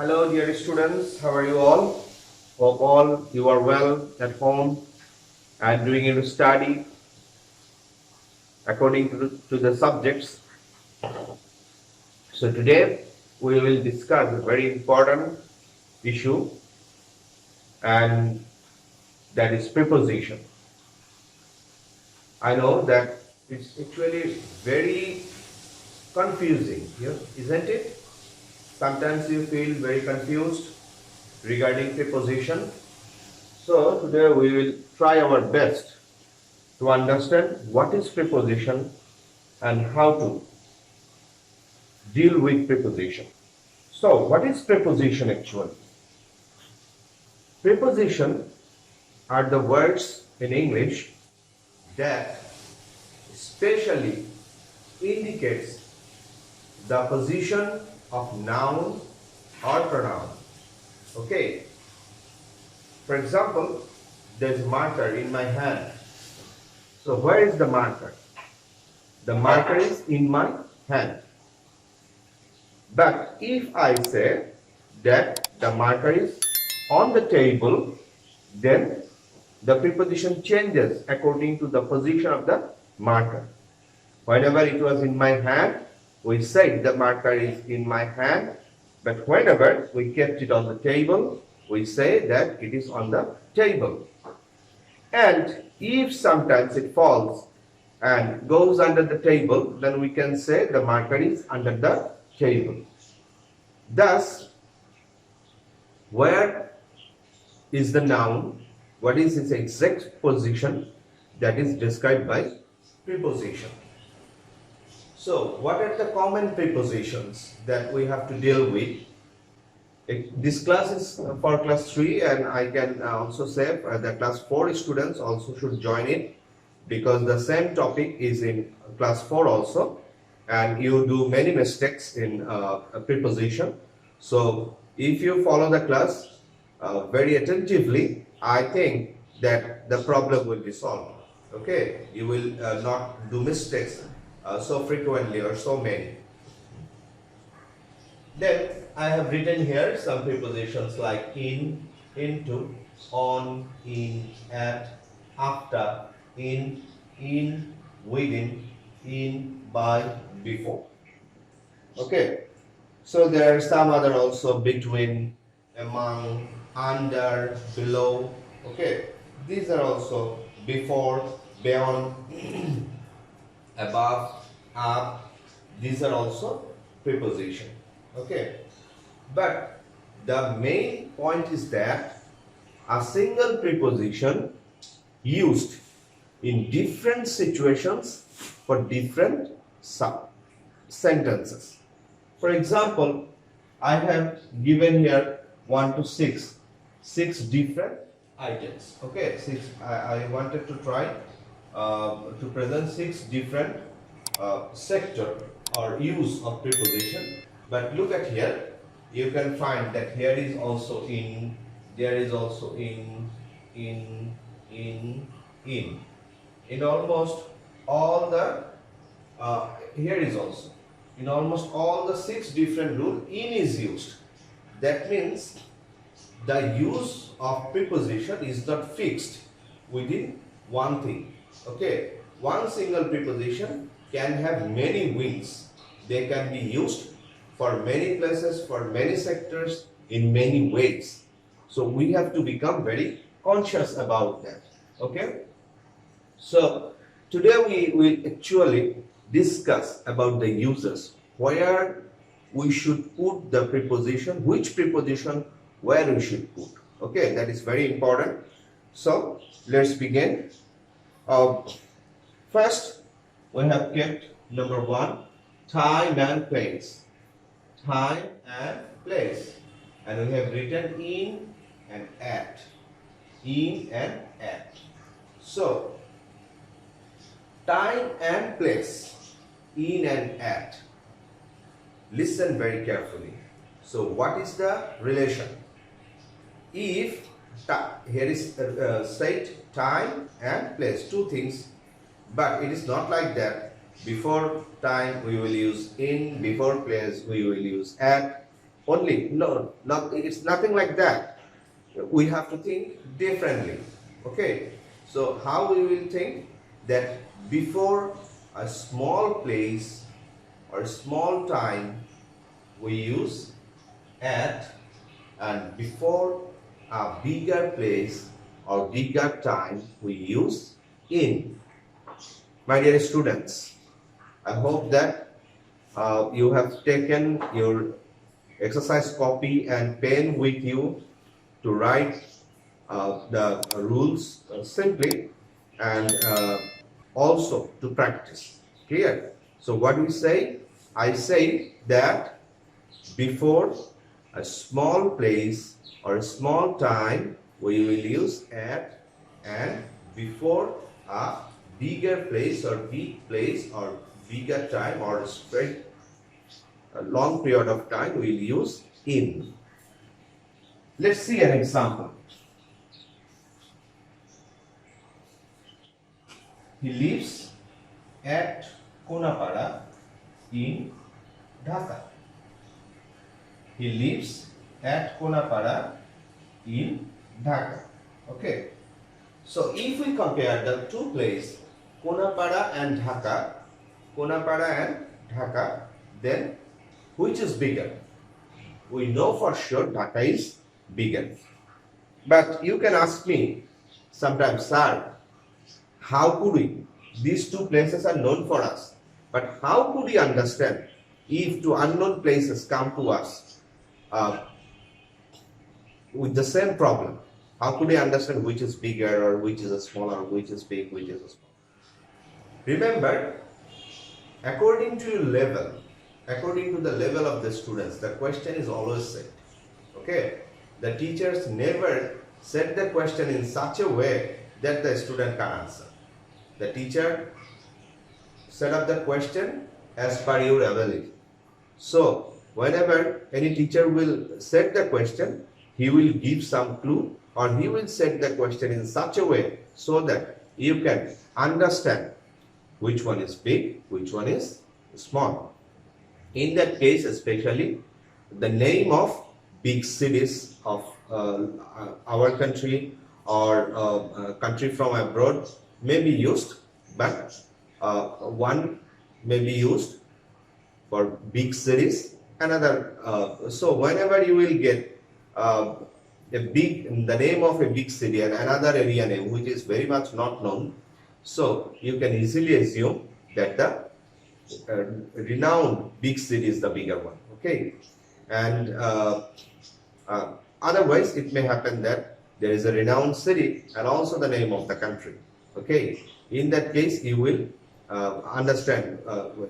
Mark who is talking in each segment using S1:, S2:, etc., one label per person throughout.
S1: Hello dear students, how are you all? Hope all you are well at home and doing your study according to the subjects. So today we will discuss a very important issue, and that is preposition. I know that it's actually very confusing here, isn't it? Sometimes you feel very confused regarding preposition. So today we will try our best to understand what is preposition and how to deal with preposition. So what is preposition actually? Preposition are the words in English that specially indicates the position of noun or pronoun. Okay. For example, there's a marker in my hand. So where is the marker? The marker is in my hand. But if I say that the marker is on the table, then the preposition changes according to the position of the marker. Whenever it was in my hand, we said the marker is in my hand, but whenever we kept it on the table, we say that it is on the table. And if sometimes it falls and goes under the table, then we can say the marker is under the table. Thus, where is the noun? What is its exact position? That is described by preposition. So, what are the common prepositions that we have to deal with? This class is for class 3, and I can also say that class 4 students also should join it, because the same topic is in class 4 also, and you do many mistakes in preposition. So if you follow the class very attentively, I think that the problem will be solved. Okay, you will not do mistakes so frequently or so many. Then I have written here some prepositions like in, into, on, in, at, after, in, within, in, by, before. Okay, so there are some other also between, among, under, below. Okay, these are also before, beyond, above, up. These are also preposition. Okay, but the main point is that a single preposition used in different situations for different sentences. For example, I have given here 1 to 6 different items. Okay, I wanted to try to present 6 different sector or use of preposition. But look at here, you can find that here is also in, there is also in almost all the, here is also, in almost all the 6 different rules, in is used. That means the use of preposition is not fixed within one thing. Okay, one single preposition can have many wings. They can be used for many places, for many sectors, in many ways. So we have to become very conscious about that. Okay? So today we will actually discuss about the uses, where we should put the preposition, which preposition where we should put. Okay, that is very important. So let's begin. First, we have kept number 1, time and place. Time and place, and we have written in and at. In and at. So time and place, in and at. Listen very carefully. So what is the relation? If here is said time and place, 2 things, but it is not like that. Before time we will use in, before place we will use at, only. No, not, it's nothing like that. We have to think differently. Okay, so how we will think that before a small place or small time we use at, and before a bigger place or bigger time we use in. My dear students, I hope that you have taken your exercise copy and pen with you to write the rules simply, and also to practice. Clear? So what we say? I say that before a small place or a small time we will use at, and before a bigger place or big place or bigger time or spread a long period of time we will use in. Let's see an example. He lives at Konapara in Dhaka. He lives at Konapara in Dhaka. Okay. So if we compare the two places, Konapara and Dhaka, then which is bigger? We know for sure Dhaka is bigger. But you can ask me sometimes, sir, how could we? These two places are known for us. But how could we understand if two unknown places come to us with the same problem? How could we understand which is bigger or which is smaller, which is big, which is small? Remember, according to your level, according to the level of the students, the question is always set. Okay? The teachers never set the question in such a way that the student can answer. The teacher set up the question as per your ability. So, whenever any teacher will set the question, he will give some clue, or he will set the question in such a way so that you can understand which one is big, which one is small. In that case, especially the name of big cities of our country or country from abroad may be used, but one may be used for big cities, another. So whenever you will get the name of a big city and another area name which is very much not known, so you can easily assume that the renowned big city is the bigger one. Okay, and otherwise it may happen that there is a renowned city and also the name of the country. Okay, in that case you will understand,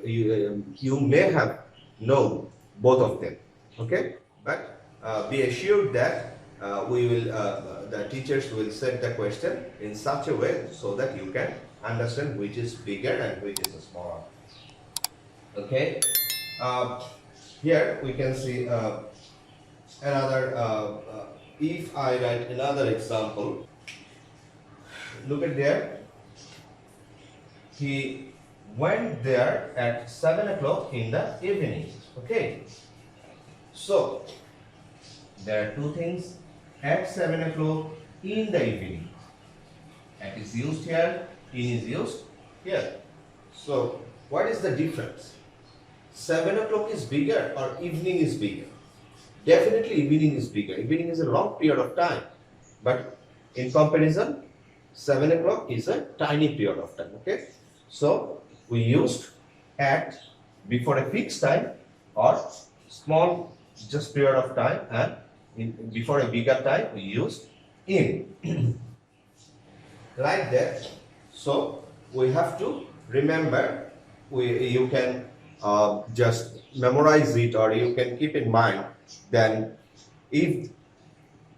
S1: you may have known both of them. Okay, but be assured that the teachers will set the question in such a way so that you can understand which is bigger and which is smaller. Okay, here we can see another. If I write another example, look at there. He went there at 7 o'clock in the evening. Okay, so there are two things: at 7 o'clock in the evening. At is used here, in is used here. So what is the difference? 7 o'clock is bigger or evening is bigger? Definitely evening is bigger. Evening is a long period of time. But in comparison, 7 o'clock is a tiny period of time. Okay. So we used at before a fixed time or small just period of time, and before a bigger time we used in. Like that. So we have to remember, you can just memorize it, or you can keep in mind, then if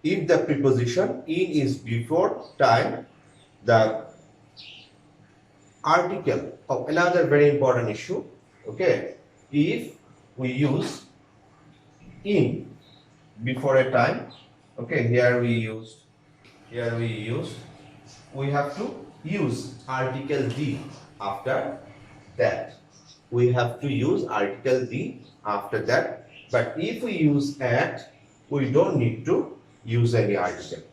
S1: the preposition in is before time, the article of another very important issue. Okay, if we use in before a time, okay, here we have to use article D after that. We have to use article D after that. But if we use at, we don't need to use any article.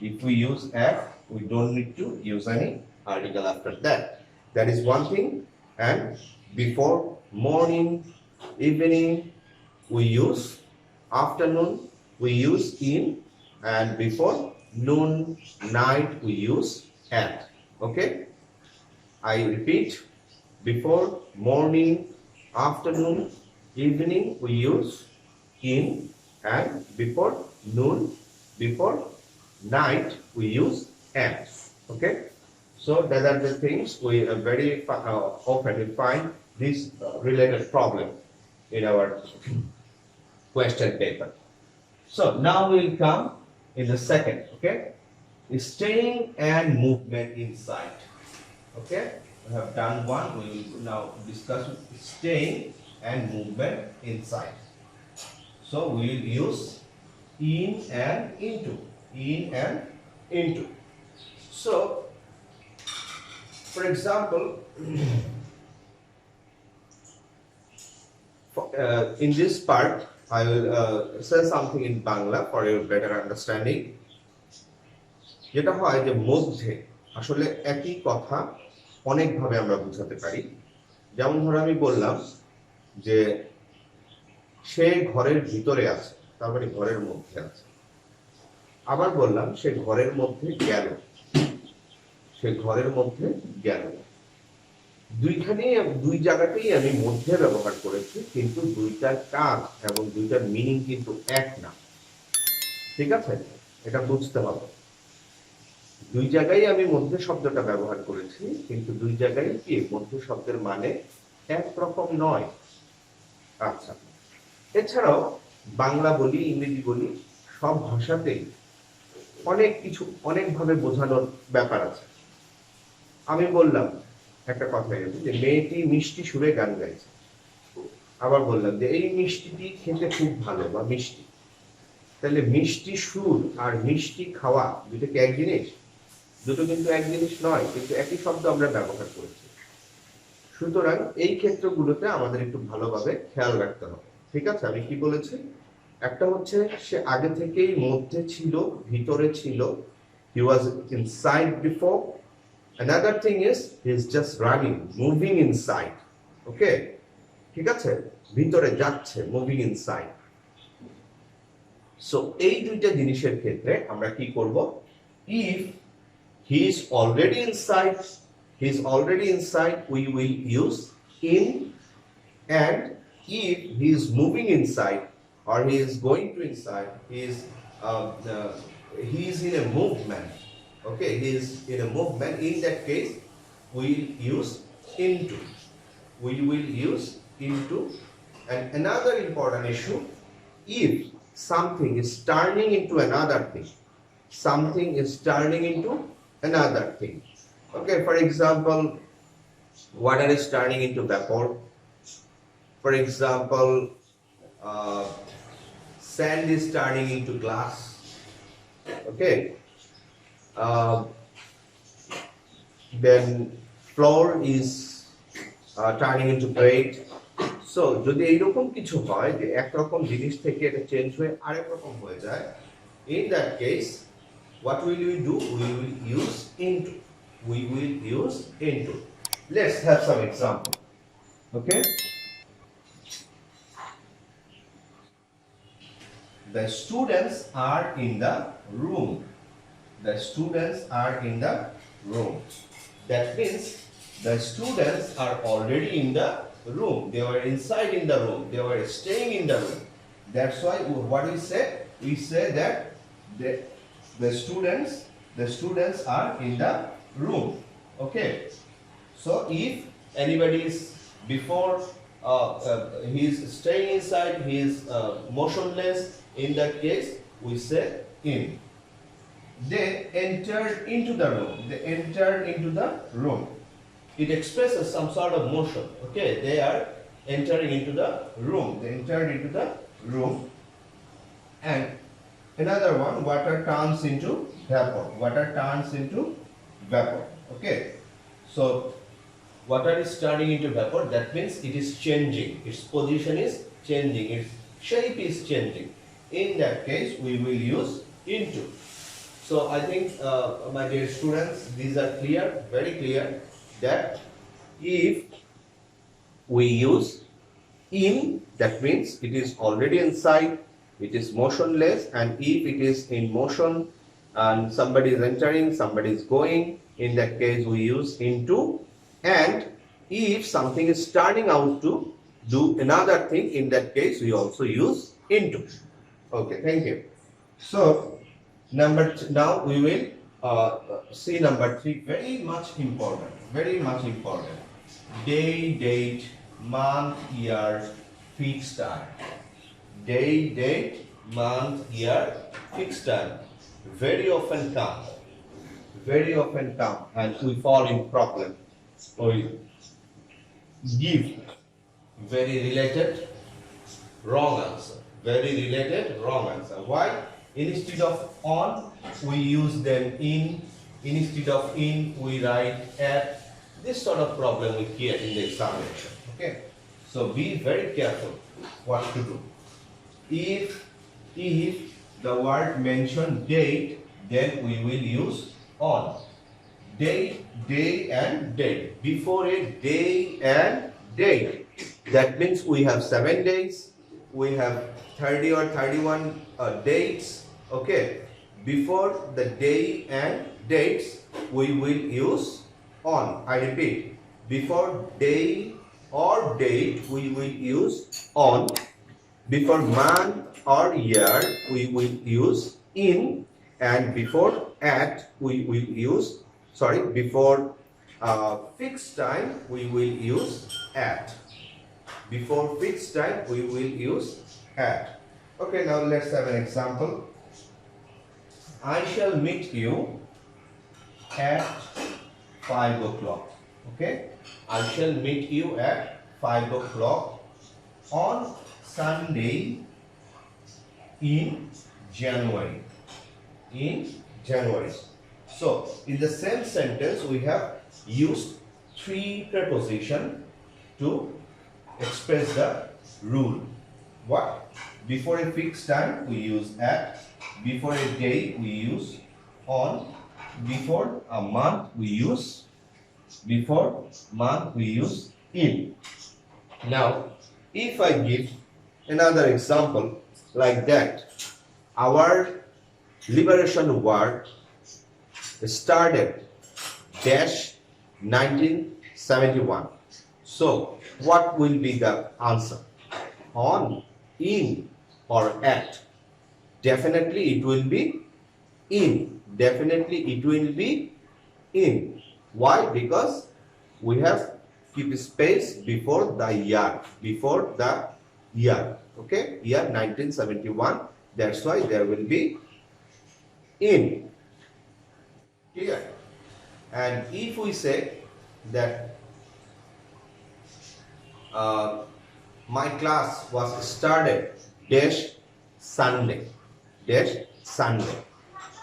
S1: If we use at, we don't need to use any article after that. That is one thing. And before morning, evening, we use afternoon, we use in, and before noon, night, we use at. Okay? I repeat, before morning, afternoon, evening, we use in, and before noon, before night, we use at. Okay? So that are the things we very often we find this related problem in our question paper. So now we'll come in the second. Okay? Staying and movement inside. Okay? We have done one. We will now discuss staying and movement inside. So we will use in and into. In and into. So, for example, in this part, I will say something in Bangla for your better understanding. যেটা হয় যে মধ্যে আসলে একই কথা অনেকভাবে আমরা বোঝাতে পারি। যেমন ধরো আমি বললাম যে সে ঘরের ভিতরে আছে, তার মানে ঘরের মধ্যে আছে। আবার বললাম সে ঘরের মধ্যে গেল, সে ঘরের মধ্যে গেল। দুই জায়গাতেই আমি মধ্যে ব্যবহার করেছি, কিন্তু দুইটার কাজ এবং দুইটার মিনিং কিন্তু এক না। ঠিক আছে, এটা বুঝতে হবে। দুই জায়গায় আমি মধ্যে শব্দটা ব্যবহার করেছি, কিন্তু দুই জায়গায় কি মধ্যে শব্দের মানে একরকম নয়। আচ্ছা, এছাড়াও বাংলা বলি, ইংরেজি বলি, সব ভাষাতেই অনেক কিছু অনেকভাবে বোঝানোর ব্যাপার আছে। আমি বললাম একটা কথা যে মেয়েটি মিষ্টি সুরে গান গাইছে। আবার বললাম যে এই মিষ্টিটি খেতে খুব ভালো বা মিষ্টি। তাহলে মিষ্টি সুর আর মিষ্টি খাওয়া দুটো কি এক জিনিস? দুটো কিন্তু এক জিনিস নয়, কিন্তু একই শব্দ আমরা ব্যবহার করেছি। সুতরাং এই ক্ষেত্রগুলোতে আমাদের একটু ভালোভাবে খেয়াল রাখতে হবে। ঠিক আছে, আমি কি বলেছি? একটা হচ্ছে সে আগে থেকেই মধ্যে ছিল, ভিতরে ছিল, he was inside before. Another thing is he is just running, moving inside. Okay, ঠিক আছে, ভিতরে যাচ্ছে, moving inside. So এই দুইটা জিনিসের ক্ষেত্রে আমরা কি করব? If he is already inside, we will use in, and if he is moving inside or he is going to inside, he is in a movement. Okay, he is in a movement. In that case, we will use into. We will use into. And another important issue, if something is turning into another thing, something is turning into another thing. Okay, for example, water is turning into vapor. For example, sand is turning into glass. Okay, then flour is turning into bread. So যদি এইরকম কিছু হয় যে একরকম জিনিস থেকে এটা change হয়ে আরেক রকম হয়ে যায়, in that case what will we do? We will use into. We will use into. Let's have some example. Okay, the students are in the room. The students are in the room. That means the students are already in the room. They were inside in the room. They were staying in the room. That's why what we say? We say that the students are in the room. Okay. So if anybody is before he is staying inside, he is motionless. In that case, we say in. They entered into the room. They entered into the room. It expresses some sort of motion. Okay, they are entering into the room. They entered into the room. And another one, water turns into vapor. Water turns into vapor. Okay, so water is turning into vapor. That means it is changing. Its position is changing. Its shape is changing. In that case, we will use into. So I think, my dear students, these are clear, very clear, that if we use in, that means it is already inside, it is motionless, and if it is in motion and somebody is entering, somebody is going, in that case we use into. And if something is turning out to do another thing, in that case we also use into. Okay, thank you. So now we will see number 3, very much important, very much important. Day, date, month, year, fixed time. Day, date, month, year, fixed time. Very often come, and we fall in problem. We give very related wrong answer. Very related wrong answer. Why? Instead of on, we use them in. Instead of in, we write at. This sort of problem we create in the examination. Okay. So be very careful what to do. If the word mention date, then we will use on. Date, day and date. Before a day and date, that means we have 7 days, we have 30 or 31 dates. Okay. Before the day and dates, we will use on. I repeat, before day or date, we will use on. Before month or year, we will use in. And before at, we will use, before fixed time, we will use at. Before fixed time, we will use at. Okay, now let's have an example. I shall meet you at 5 o'clock. Okay, I shall meet you at 5 o'clock on Sunday in January. So in the same sentence, we have used 3 prepositions to express the rule. What? Before a fixed time, we use at. Before a day, we use on. Before a month, we use. Before month, we use in. Now, if I give another example like that, our liberation war started dash 1971. So, what will be the answer? On, in, or at? Definitely it will be in. Definitely it will be in. Why? Because we have keep space before the year. Before the year. Okay? Year 1971. That's why there will be in. Clear? And if we say that my class was started dash Sunday. Dash Sunday.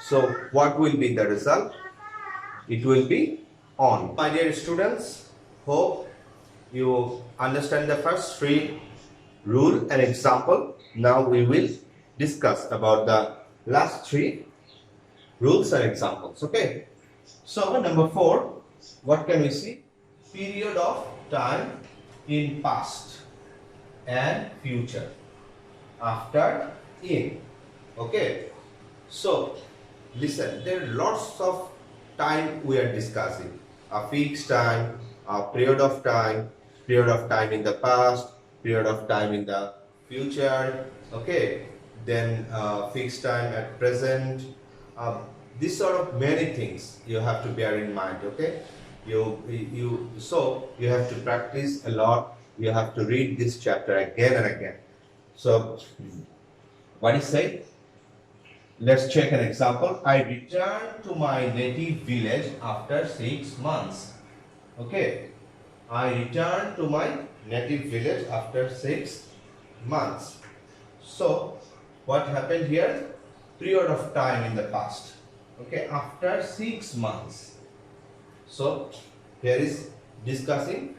S1: So what will be the result? It will be on. My dear students, hope you understand the first 3 rule and example. Now we will discuss about the last 3 rules and examples. Okay. So number 4, what can we see? Period of time in past and future. After in. Okay. So listen, there are lots of time we are discussing. A fixed time, a period of time in the past, period of time in the future. Okay. Then fixed time at present. This sort of many things you have to bear in mind. Okay. So you have to practice a lot. You have to read this chapter again and again. So what is said? Let's check an example. I returned to my native village after 6 months. Okay. I returned to my native village after 6 months. So what happened here? Period of time in the past. Okay. After 6 months. So here is discussing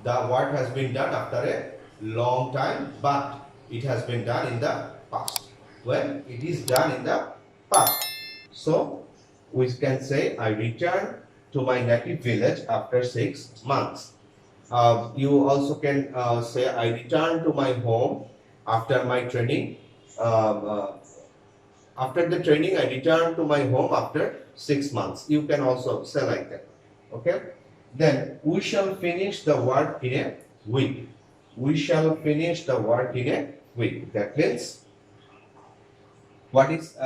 S1: the what has been done after a long time, but it has been done in the past. When it is done in the past. So we can say I returned to my native village after 6 months. You also can say I returned to my home after my training. After the training, I returned to my home after 6 months. You can also say like that. Okay. Then we shall finish the work in a week. We shall finish the work in a week. That means what is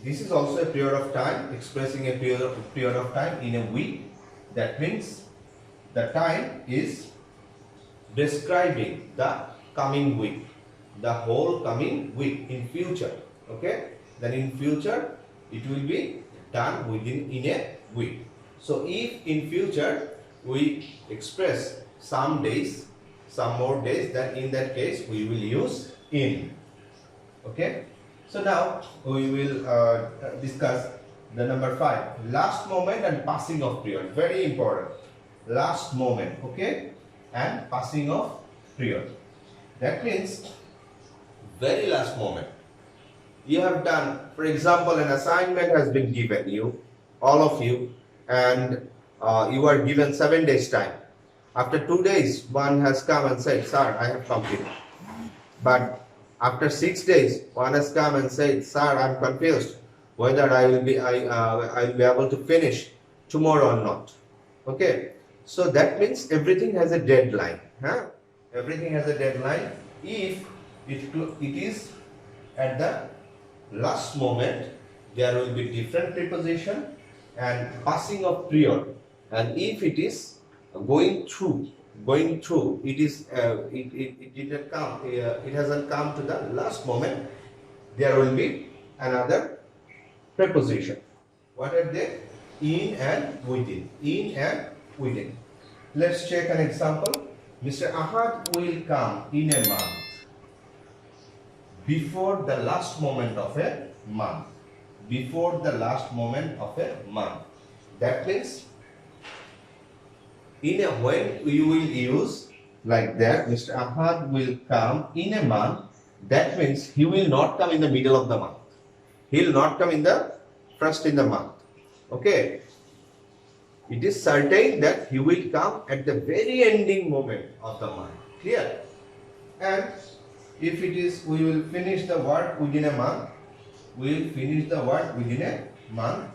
S1: this is also a period of time, expressing a period of time in a week. That means the time is describing the coming week, the whole coming week in future. Okay, then in future it will be done within in a week. So if in future we express some days, some more days, then in that case we will use in. Okay. So now we will discuss the number 5, last moment and passing of period. Very important. Last moment, okay, and passing of period. That means very last moment. You have done, for example, an assignment has been given you, all of you, and you are given 7 days time. After 2 days, one has come and said, "Sir, I have completed." But after 6 days, one has come and said, "Sir, I am confused whether I will be able to finish tomorrow or not." Okay, so that means everything has a deadline. Huh? Everything has a deadline. If it is at the last moment, there will be different preposition and passing of period. And if it is going through, it is it didn't come, it hasn't come to the last moment, there will be another preposition. What are they? In and within. In and within. Let's check an example. Mr. Ahad will come in a month, before the last moment of a month. Before the last moment of a month. That means when you will use like that, Mr. Ahad will come in a month, that means he will not come in the middle of the month. He will not come in the first in the month. Okay. It is certain that he will come at the very ending moment of the month. Clear? And if it is, we will finish the work within a month. We will finish the work within a month.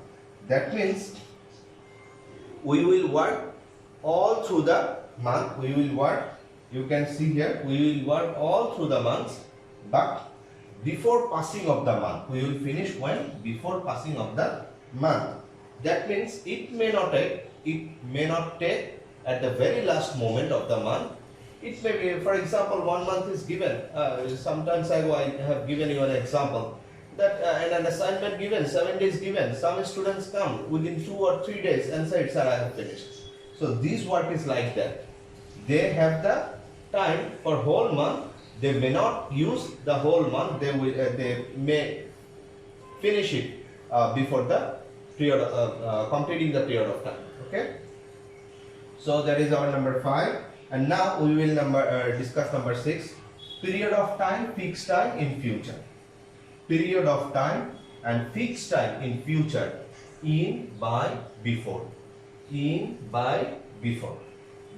S1: That means we will work all through the month. We will work, you can see here, we will work all through the months, but before passing of the month. We will finish when? Before passing of the month. That means it may not take at the very last moment of the month. It may be, for example, 1 month is given. Sometimes I have given you an example that an assignment given, 7 days given. Some students come within 2 or 3 days and say, "Sir, I have finished." So this work is like that. They have the time for whole month. They may not use the whole month. They may finish it before the period, completing the period of time. Okay. So that is our number 5. And now we will discuss number 6. Period of time, fixed time in future. Period of time and fixed time in future. In, by, before. In, by, before.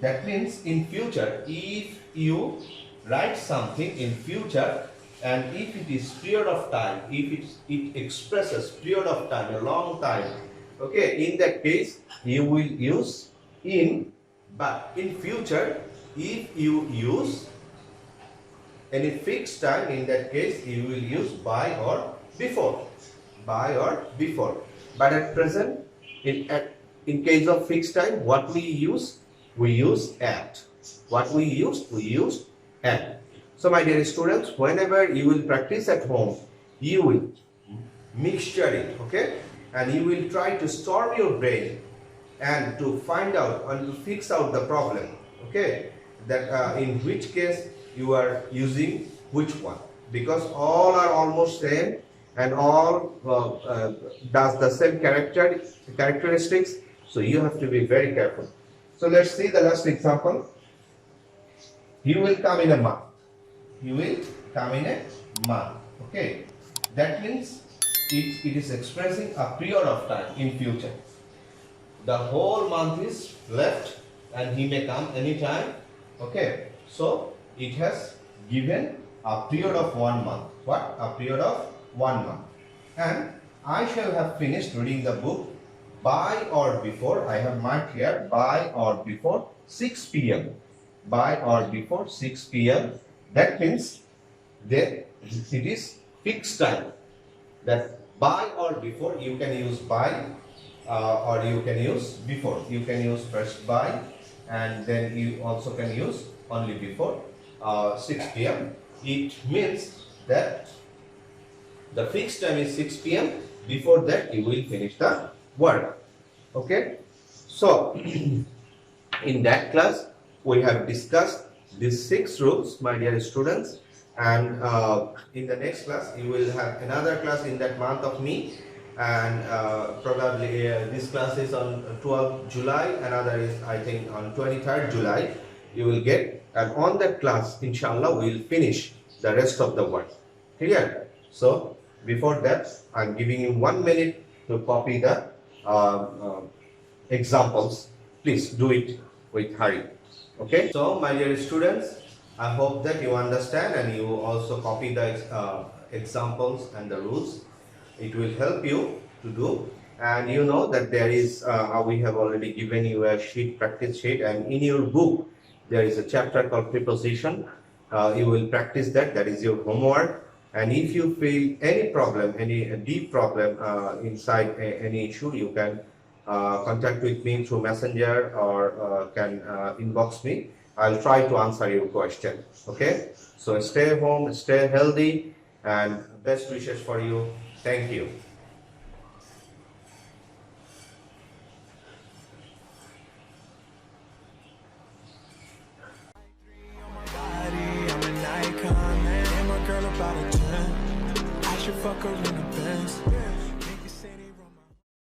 S1: That means in future, if you write something in future and if it is period of time, if it expresses period of time, a long time, okay, in that case you will use in. But in future, if you use any fixed time, in that case you will use by or before. By or before. But at present, in case of fixed time, what we use? We use at. What we use at. So my dear students, whenever you will practice at home, you will mixture it, okay? And you will try to storm your brain and to find out and to fix out the problem, okay? That in which case you are using which one, because all are almost same and all does the same characteristics. So you have to be very careful. So let's see the last example. He will come in a month. He will come in a month. Okay, that means it is expressing a period of time in future. The whole month is left and he may come anytime. Okay, so it has given a period of 1 month. What? A period of 1 month. And I shall have finished reading the book by or before. I have marked here by or before 6 p.m. By or before 6 p.m. That means that it is fixed time. That by or before, you can use by or you can use before. You can use first by and then you also can use only before 6 p.m. It means that the fixed time is 6 p.m. Before that you will finish the work. Okay. So in that class we have discussed these 6 rules, my dear students, and in the next class you will have another class in that month of May, and probably this class is on 12th July, another is I think on 23rd July you will get, and on that class inshallah we will finish the rest of the work. Clear? So before that I am giving you 1 minute to copy the examples. Please do it with hurry. Okay, so my dear students, I hope that you understand and you also copy the examples and the rules. It will help you to do, and you know that there is we have already given you a sheet, practice sheet, and in your book there is a chapter called Preposition. You will practice that. That is your homework. And if you feel any problem, any deep problem inside any issue, you can contact with me through messenger or can inbox me. I'll try to answer your question. Okay, so stay home, stay healthy, and best wishes for you. Thank you.
S2: Fuck her in the Benz.